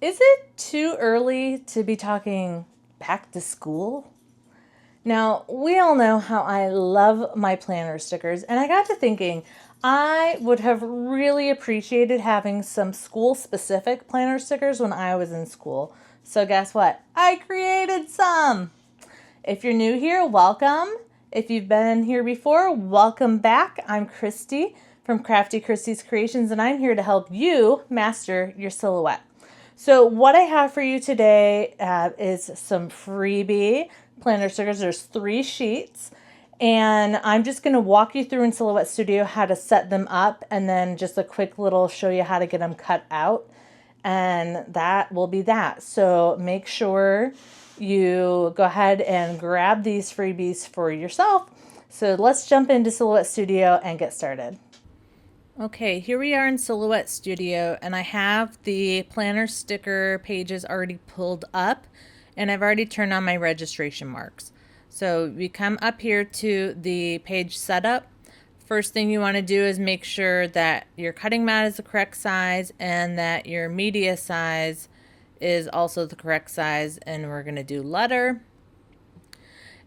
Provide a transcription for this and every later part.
Is it too early to be talking back to school? Now, we all know how I love my planner stickers, and I got to thinking I would have really appreciated having some school specific planner stickers when I was in school. So, guess what? I created some. If you're new here, welcome. If you've been here before, welcome back. I'm Christy from Crafty Christy's Creations, and I'm here to help you master your silhouette. So what I have for you today is some freebie planner stickers. There's 3 sheets, and I'm just going to walk you through in Silhouette Studio how to set them up, and then just a quick little show you how to get them cut out, and that will be that. So make sure you go ahead and grab these freebies for yourself. So let's jump into Silhouette Studio and get started. Okay, here we are in Silhouette Studio, and I have the planner sticker pages already pulled up, and I've already turned on my registration marks. So we come up here to the page setup. First thing you want to do is make sure that your cutting mat is the correct size and that your media size is also the correct size, and we're going to do letter.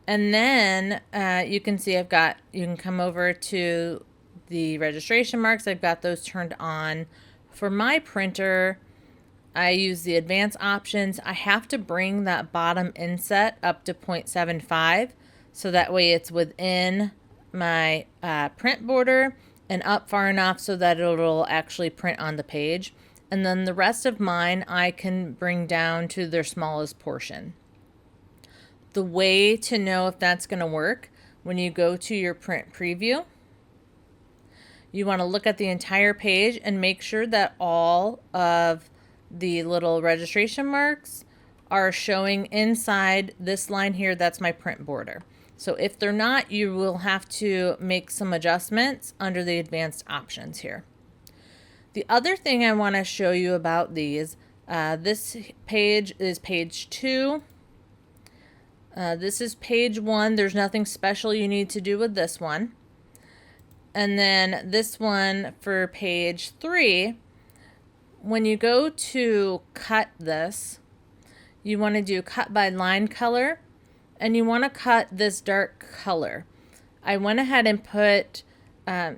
And then you can see you can come over to the registration marks. I've got those turned on. For my printer, I use the advanced options. I have to bring that bottom inset up to 0.75 so that way it's within my print border and up far enough so that it'll actually print on the page. And then the rest of mine I can bring down to their smallest portion. The way to know if that's going to work, when you go to your print preview, you want to look at the entire page and make sure that all of the little registration marks are showing inside this line here. That's my print border. So if they're not, you will have to make some adjustments under the advanced options here. The other thing I want to show you about these, this page is page 2. This is page 1. There's nothing special you need to do with this one. And then this one for page 3, when you go to cut this, you want to do cut by line color, and you want to cut this dark color. I went ahead and put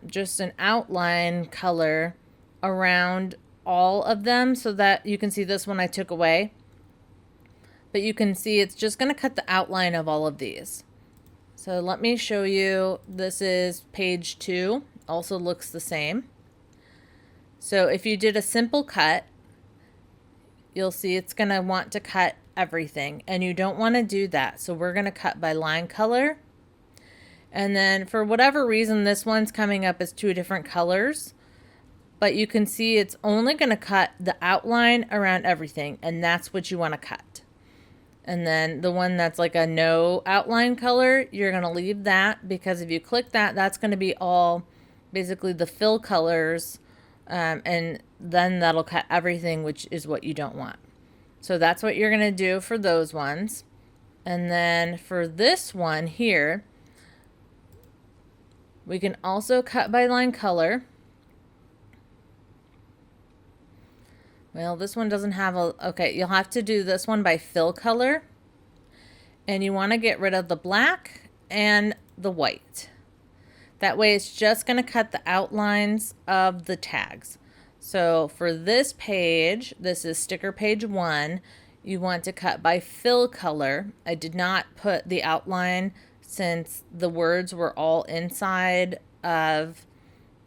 just an outline color around all of them so that you can see this one I took away. But you can see it's just going to cut the outline of all of these. So let me show you. This is page 2. Also looks the same. So if you did a simple cut, you'll see it's going to want to cut everything, and you don't want to do that. So we're going to cut by line color. And then for whatever reason, this one's coming up as 2 different colors, but you can see it's only going to cut the outline around everything, and that's what you want to cut. And then the one that's like a no outline color, you're going to leave that, because if you click that, that's going to be all basically the fill colors, and then that'll cut everything, which is what you don't want. So that's what you're going to do for those ones. And then for this one here, we can also cut by line color. Well, this one doesn't have a, okay, you'll have to do this one by fill color. And you want to get rid of the black and the white. That way it's just going to cut the outlines of the tags. So for this page, this is sticker page 1, you want to cut by fill color. I did not put the outline since the words were all inside of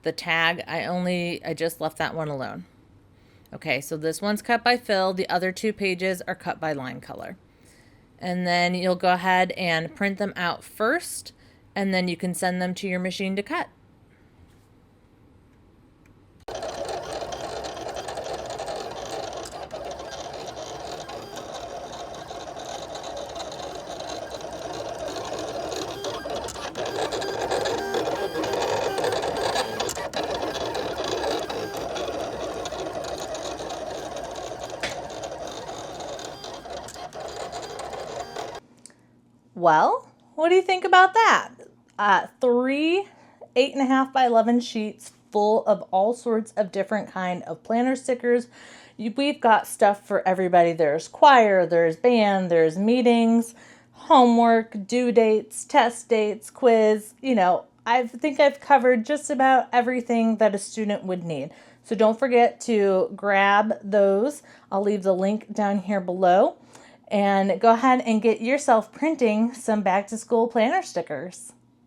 the tag. I just left that one alone. Okay, so this one's cut by fill. The other 2 pages are cut by line color. And then you'll go ahead and print them out first, and then you can send them to your machine to cut. Well, what do you think about that? 3 8.5 by 11 sheets full of all sorts of different kind of planner stickers. We've got stuff for everybody. There's choir, there's band, there's meetings, homework, due dates, test dates, quiz. I think I've covered just about everything that a student would need. So don't forget to grab those. I'll leave the link down here below. And go ahead and get yourself printing some back to school planner stickers.